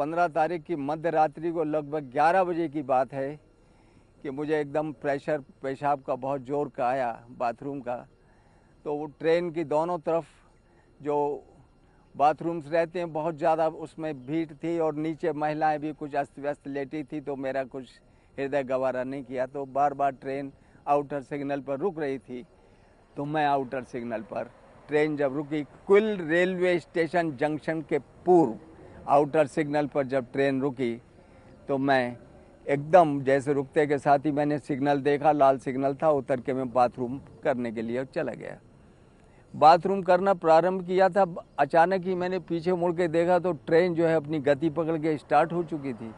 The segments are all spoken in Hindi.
15 तारीख की मध्य रात्रि को लगभग 11 बजे की बात है कि मुझे एकदम प्रेशर पेशाब का बहुत ज़ोर का आया बाथरूम का। तो वो ट्रेन की दोनों तरफ जो बाथरूम्स रहते हैं बहुत ज़्यादा उसमें भीड़ थी और नीचे महिलाएं भी कुछ अस्त व्यस्त लेटी थी, तो मेरा कुछ हृदय गवारा नहीं किया। तो बार बार ट्रेन आउटर सिग्नल पर रुक रही थी। तो मैं आउटर सिग्नल पर ट्रेन जब रुकी, कुल रेलवे स्टेशन जंक्शन के पूर्व आउटर सिग्नल पर जब ट्रेन रुकी, तो मैं एकदम जैसे रुकते के साथ ही मैंने सिग्नल देखा, लाल सिग्नल था, उतर के मैं बाथरूम करने के लिए चला गया। बाथरूम करना प्रारंभ किया था, अचानक ही मैंने पीछे मुड़ के देखा तो ट्रेन जो है अपनी गति पकड़ के स्टार्ट हो चुकी थी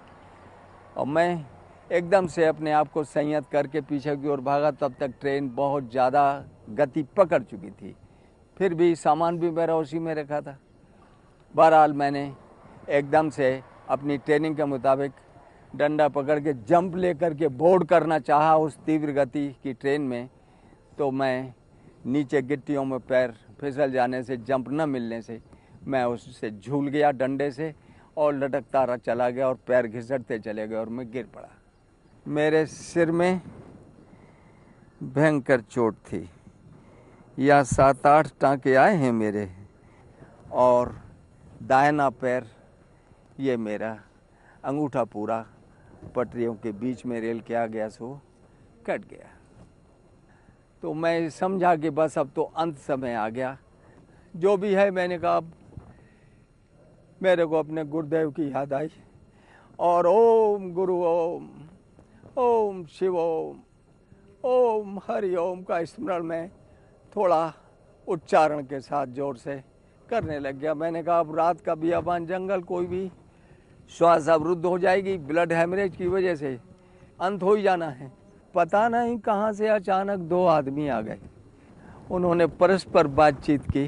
और मैं एकदम से अपने आप को संयत करके पीछे की ओर भागा। तब तक ट्रेन बहुत ज़्यादा गति पकड़ चुकी थी, फिर भी सामान भी मेरा उसी में रखा था। बहरहाल मैंने एकदम से अपनी ट्रेनिंग के मुताबिक डंडा पकड़ के जंप लेकर के बोर्ड करना चाहा उस तीव्र गति की ट्रेन में। तो मैं नीचे गिट्टियों में पैर फिसल जाने से, जंप न मिलने से मैं उससे झूल गया डंडे से और लटकता रहा चला गया और पैर घिसटते चले गए और मैं गिर पड़ा। मेरे सिर में भयंकर चोट थी, या 7-8 टाँके आए हैं मेरे, और दाहिना पैर ये मेरा अंगूठा पूरा पटरियों के बीच में रेल के आ गया, सो कट गया। तो मैं समझा कि बस अब तो अंत समय आ गया। जो भी है, मैंने कहा अब मेरे को अपने गुरुदेव की याद आई और ओम गुरु ओम, ओम शिव ओम, ओम हरि ओम का स्मरण में थोड़ा उच्चारण के साथ जोर से करने लग गया। मैंने कहा अब रात का बियाबान जंगल, कोई भी श्वास अवरुद्ध हो जाएगी, ब्लड हेमरेज की वजह से अंत हो ही जाना है। पता नहीं कहाँ से अचानक 2 आदमी आ गए। उन्होंने परस्पर बातचीत की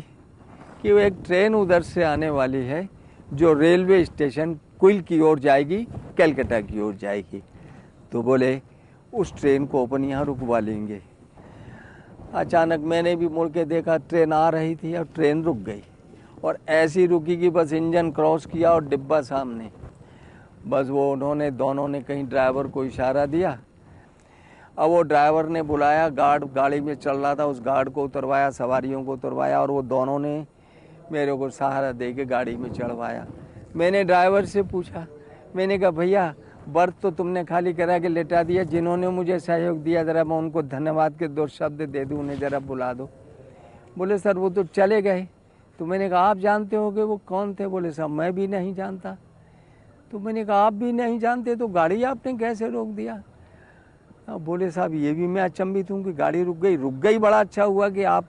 कि वो एक ट्रेन उधर से आने वाली है जो रेलवे स्टेशन कुल की ओर जाएगी, कलकत्ता की ओर जाएगी। तो बोले उस ट्रेन को अपन यहाँ रुकवा लेंगे। अचानक मैंने भी मुड़ के देखा, ट्रेन आ रही थी और ट्रेन रुक गई और ऐसी रुकी कि बस इंजन क्रॉस किया और डिब्बा सामने। बस वो उन्होंने दोनों ने कहीं ड्राइवर को इशारा दिया। अब वो ड्राइवर ने बुलाया, गार्ड गाड़ी में चल रहा था, उस गार्ड को उतरवाया, सवारियों को उतरवाया और वो दोनों ने मेरे को सहारा दे के गाड़ी में चढ़वाया। मैंने ड्राइवर से पूछा, मैंने कहा भैया बर्थ तो तुमने खाली करा के लेटा दिया, जिन्होंने मुझे सहयोग दिया ज़रा मैं उनको धन्यवाद के 2 शब्द दे दूँ, उन्हें ज़रा बुला दो। बोले सर वो तो चले गए। तो मैंने कहा आप जानते हो कि वो कौन थे? बोले साहब मैं भी नहीं जानता। तो मैंने कहा आप भी नहीं जानते तो गाड़ी आपने कैसे रोक दिया? बोले साहब ये भी मैं अचंभित हूँ कि गाड़ी रुक गई। बड़ा अच्छा हुआ कि आप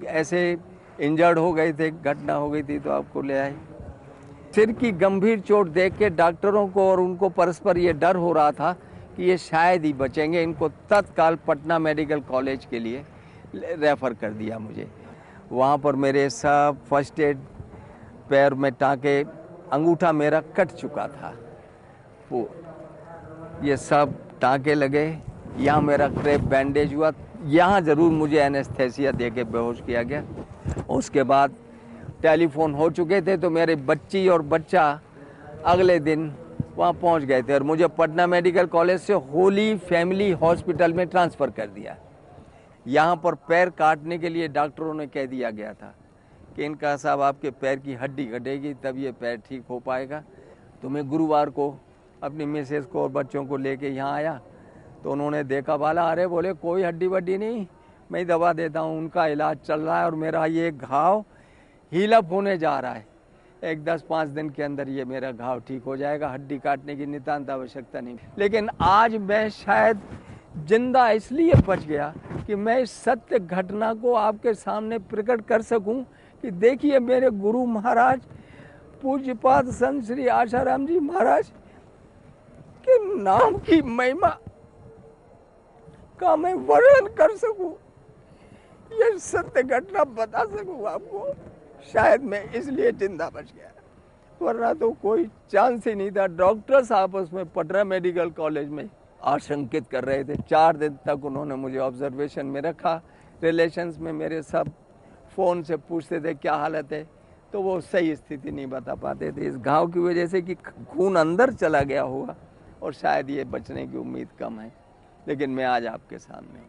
ऐसे इंजर्ड हो गए थे, घटना हो गई थी तो आपको ले आए। सिर की गंभीर चोट देख के डॉक्टरों को और उनको परस्पर ये डर हो रहा था कि ये शायद ही बचेंगे। इनको तत्काल पटना मेडिकल कॉलेज के लिए रेफ़र कर दिया मुझे। वहाँ पर मेरे सब फर्स्ट एड, पैर में टाँके, अंगूठा मेरा कट चुका था, वो ये सब टाँके लगे। यहाँ मेरा क्रेप बैंडेज हुआ, यहाँ ज़रूर मुझे एनेस्थेसिया दे के बेहोश किया गया। उसके बाद टेलीफोन हो चुके थे तो मेरे बच्ची और बच्चा अगले दिन वहाँ पहुँच गए थे और मुझे पटना मेडिकल कॉलेज से होली फैमिली हॉस्पिटल में ट्रांसफ़र कर दिया। यहाँ पर पैर काटने के लिए डॉक्टरों ने कह दिया गया था कि इनका साहब आपके पैर की हड्डी कटेगी तब ये पैर ठीक हो पाएगा। तो मैं गुरुवार को अपनी मिसेस को और बच्चों को लेके यहाँ आया तो उन्होंने देखा, वाला अरे बोले कोई हड्डी वड्डी नहीं, मैं दवा देता हूँ, उनका इलाज चल रहा है और मेरा ये घाव हीलअप होने जा रहा है। एक 10-5 दिन के अंदर ये मेरा घाव ठीक हो जाएगा, हड्डी काटने की नितांत आवश्यकता नहीं। लेकिन आज मैं शायद जिंदा इसलिए बच गया कि मैं इस सत्य घटना को आपके सामने प्रकट कर सकूं कि देखिए मेरे गुरु महाराज पूज्यपाद संत श्री आशाराम जी महाराज के नाम की महिमा का मैं वर्णन कर सकूं, ये सत्य घटना बता सकूं आपको। शायद मैं इसलिए जिंदा बच गया, वरना तो कोई चांस ही नहीं था। डॉक्टर्स आपस में पटना मेडिकल कॉलेज में आशंकित कर रहे थे। 4 दिन तक उन्होंने मुझे ऑब्जर्वेशन में रखा। रिलेशंस में मेरे सब फ़ोन से पूछते थे क्या हालत है, तो वो सही स्थिति नहीं बता पाते थे। इस घाव की वजह से कि खून अंदर चला गया होगा और शायद ये बचने की उम्मीद कम है, लेकिन मैं आज आपके सामने हूँ।